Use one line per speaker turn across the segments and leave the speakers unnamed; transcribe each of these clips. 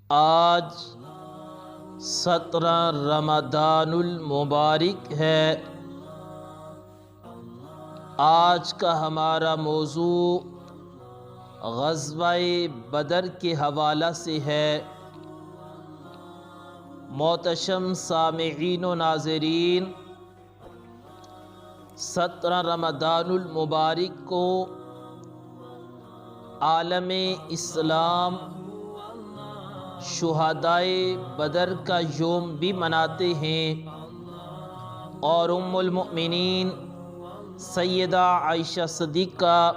آج 17 رمضان المبارک ہے۔ آج کا ہمارا موضوع غزوہ بدر کے حوالہ سے ہے۔ محتشم سامعین و ناظرین، 17 رمضان المبارک کو عالم اسلام شہدائے بدر کا یوم بھی مناتے ہیں، اور ام المؤمنین سیدہ عائشہ صدیقہ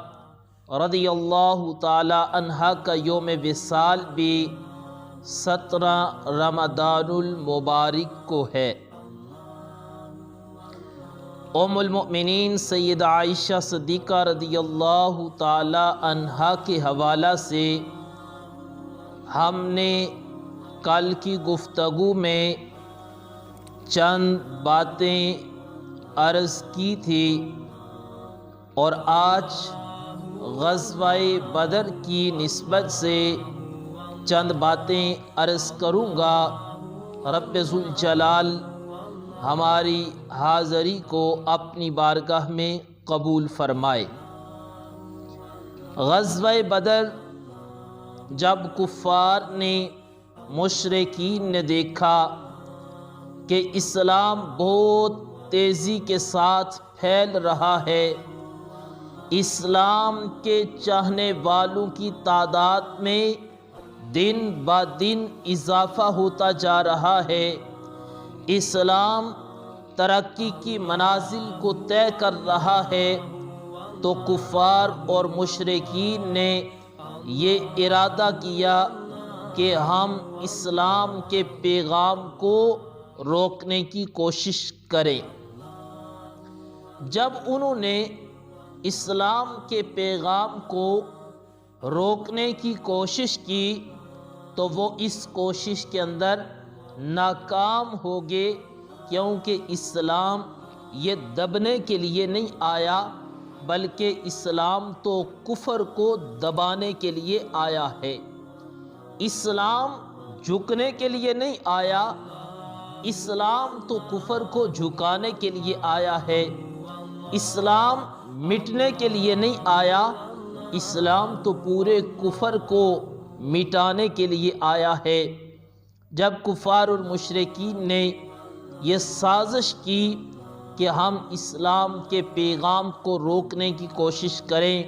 رضی اللہ تعالی عنہا کا یوم وصال بھی 17 رمضان المبارک کو ہے۔ ام المؤمنین سیدہ عائشہ صدیقہ رضی اللہ تعالی عنہا کے حوالہ سے ہم نے کل کی گفتگو میں چند باتیں عرض کی تھی، اور آج غزوہ بدر کی نسبت سے چند باتیں عرض کروں گا۔ رب ذوالجلال ہماری حاضری کو اپنی بارگاہ میں قبول فرمائے۔ غزوہ بدر جب کفار نے، مشرکین نے دیکھا کہ اسلام بہت تیزی کے ساتھ پھیل رہا ہے، اسلام کے چاہنے والوں کی تعداد میں دن بہ دن اضافہ ہوتا جا رہا ہے، اسلام ترقی کی منازل کو طے کر رہا ہے، تو کفار اور مشرکین نے یہ ارادہ کیا کہ ہم اسلام کے پیغام کو روکنے کی کوشش کریں۔ جب انہوں نے اسلام کے پیغام کو روکنے کی کوشش کی تو وہ اس کوشش کے اندر ناکام ہو گئے، کیونکہ اسلام یہ دبنے کے لیے نہیں آیا، بلکہ اسلام تو کفر کو دبانے کے لیے آیا ہے۔ اسلام جھکنے کے لیے نہیں آیا، اسلام تو کفر کو جھکانے کے لیے آیا ہے۔ اسلام مٹنے کے لیے نہیں آیا، اسلام تو پورے کفر کو مٹانے کے لیے آیا ہے۔ جب کفار اور مشرکین نے یہ سازش کی کہ ہم اسلام کے پیغام کو روکنے کی کوشش کریں،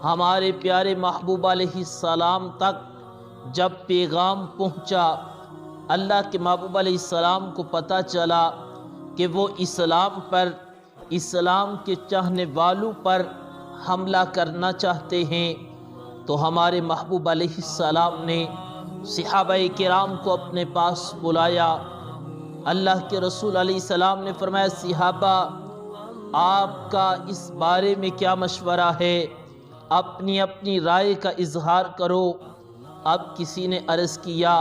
ہمارے پیارے محبوب علیہ السلام تک جب پیغام پہنچا، اللہ کے محبوب علیہ السلام کو پتہ چلا کہ وہ اسلام پر، اسلام کے چاہنے والوں پر حملہ کرنا چاہتے ہیں، تو ہمارے محبوب علیہ السلام نے صحابہ کرام کو اپنے پاس بلایا۔ اللہ کے رسول علیہ السلام نے فرمایا، صحابہ آپ کا اس بارے میں کیا مشورہ ہے؟ اپنی اپنی رائے کا اظہار کرو۔ اب کسی نے عرض کیا،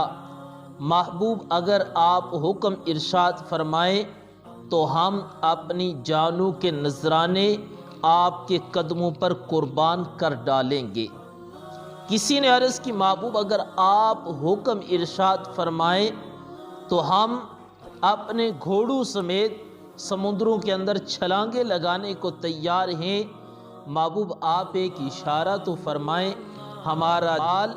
محبوب اگر آپ حکم ارشاد فرمائیں تو ہم اپنی جانوں کے نذرانے آپ کے قدموں پر قربان کر ڈالیں گے۔ کسی نے عرض کی، محبوب اگر آپ حکم ارشاد فرمائیں تو ہم اپنے گھوڑوں سمیت سمندروں کے اندر چھلانگیں لگانے کو تیار ہیں۔ محبوب آپ ایک اشارہ تو فرمائیں، ہمارا مال،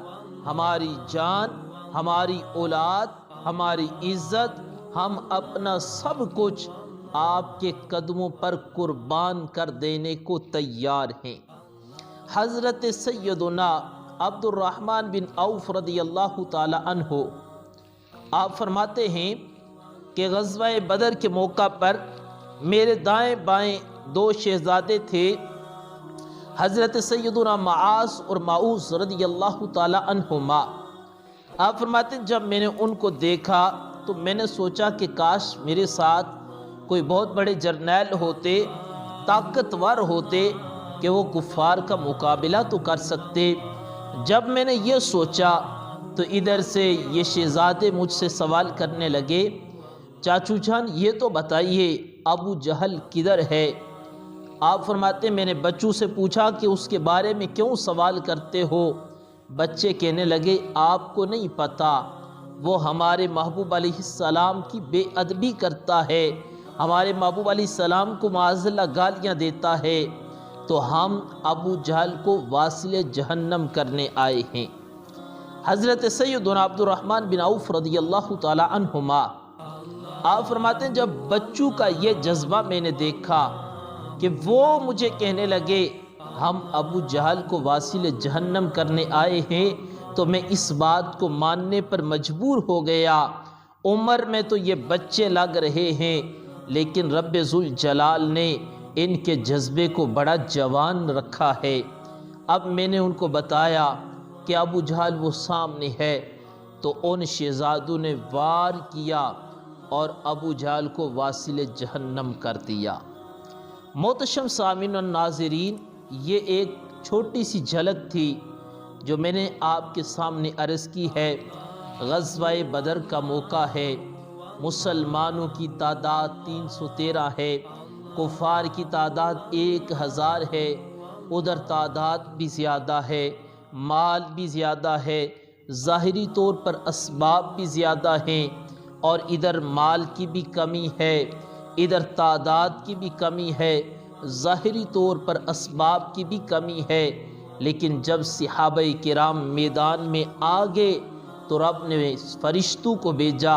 ہماری جان، ہماری اولاد، ہماری عزت، ہم اپنا سب کچھ آپ کے قدموں پر قربان کر دینے کو تیار ہیں۔ حضرت سیدنا عبد الرحمن بن عوف رضی اللہ تعالی عنہ آپ فرماتے ہیں کہ غزوہ بدر کے موقع پر میرے دائیں بائیں 2 شہزادے تھے، حضرت سیدنا معاذ اور معوذ رضی اللہ تعالی عنہما۔ آپ فرماتے ہیں جب میں نے ان کو دیکھا تو میں نے سوچا کہ کاش میرے ساتھ کوئی بہت بڑے جرنیل ہوتے، طاقتور ہوتے کہ وہ کفار کا مقابلہ تو کر سکتے۔ جب میں نے یہ سوچا تو ادھر سے یہ شہزادے مجھ سے سوال کرنے لگے، چاچو جان یہ تو بتائیے ابو جہل کدھر ہے؟ آپ فرماتے ہیں میں نے بچوں سے پوچھا کہ اس کے بارے میں کیوں سوال کرتے ہو؟ بچے کہنے لگے آپ کو نہیں پتہ وہ ہمارے محبوب علیہ السلام کی بے ادبی کرتا ہے، ہمارے محبوب علیہ السلام کو معاذ اللہ گالیاں دیتا ہے، تو ہم ابو جہل کو واصل جہنم کرنے آئے ہیں۔ حضرت سیدنا عبد الرحمن بن عوف رضی اللہ تعالی عنہما آپ فرماتے ہیں جب بچوں کا یہ جذبہ میں نے دیکھا کہ وہ مجھے کہنے لگے ہم ابو جہل کو واصل جہنم کرنے آئے ہیں، تو میں اس بات کو ماننے پر مجبور ہو گیا۔ عمر میں تو یہ بچے لگ رہے ہیں، لیکن رب ذوالجلال نے ان کے جذبے کو بڑا جوان رکھا ہے۔ اب میں نے ان کو بتایا کہ ابو جہل وہ سامنے ہے، تو ان شہزادوں نے وار کیا اور ابو جہل کو واصل جہنم کر دیا۔ محتشم سامعین و ناظرین، یہ ایک چھوٹی سی جھلک تھی جو میں نے آپ کے سامنے عرض کی ہے۔ غزوہ بدر کا موقع ہے، مسلمانوں کی تعداد 313 ہے، کفار کی تعداد 1000 ہے، ادھر تعداد بھی زیادہ ہے، مال بھی زیادہ ہے، ظاہری طور پر اسباب بھی زیادہ ہیں، اور ادھر مال کی بھی کمی ہے، ادھر تعداد کی بھی کمی ہے، ظاہری طور پر اسباب کی بھی کمی ہے۔ لیکن جب صحابہ کرام میدان میں آگے تو رب نے فرشتوں کو بھیجا،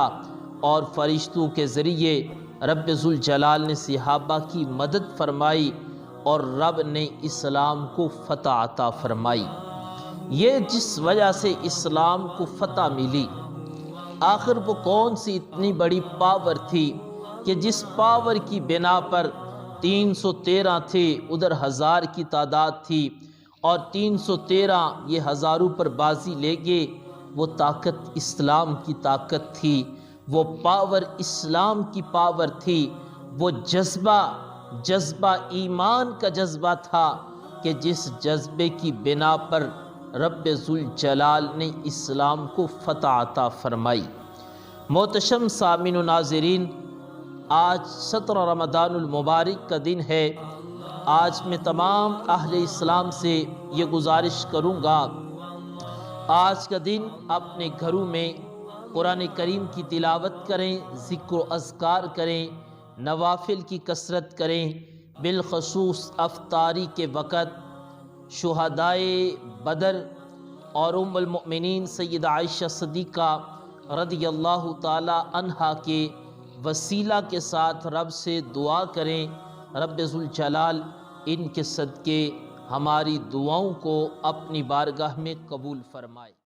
اور فرشتوں کے ذریعے رب ذوالجلال نے صحابہ کی مدد فرمائی، اور رب نے اسلام کو فتح عطا فرمائی۔ یہ جس وجہ سے اسلام کو فتح ملی، آخر وہ کون سی اتنی بڑی پاور تھی کہ جس پاور کی بنا پر 313 تھے، ادھر 1000 کی تعداد تھی، اور 313 یہ ہزاروں پر بازی لے گئے۔ وہ طاقت اسلام کی طاقت تھی، وہ پاور اسلام کی پاور تھی، وہ جذبہ ایمان کا جذبہ تھا کہ جس جذبے کی بنا پر رب ذوالجلال نے اسلام کو فتح عطا فرمائی۔ محتشم سامعین و ناظرین، آج 17 رمضان المبارک کا دن ہے۔ آج میں تمام اہل اسلام سے یہ گزارش کروں گا، آج کا دن اپنے گھروں میں قرآن کریم کی تلاوت کریں، ذکر و اذکار کریں، نوافل کی کثرت کریں، بالخصوص افطاری کے وقت شہدائے بدر اور ام المؤمنین سیدہ عائشہ صدیقہ رضی اللہ تعالی عنہا کے وسیلہ کے ساتھ رب سے دعا کریں، رب ذوالجلال ان کے صدقے ہماری دعاؤں کو اپنی بارگاہ میں قبول فرمائے۔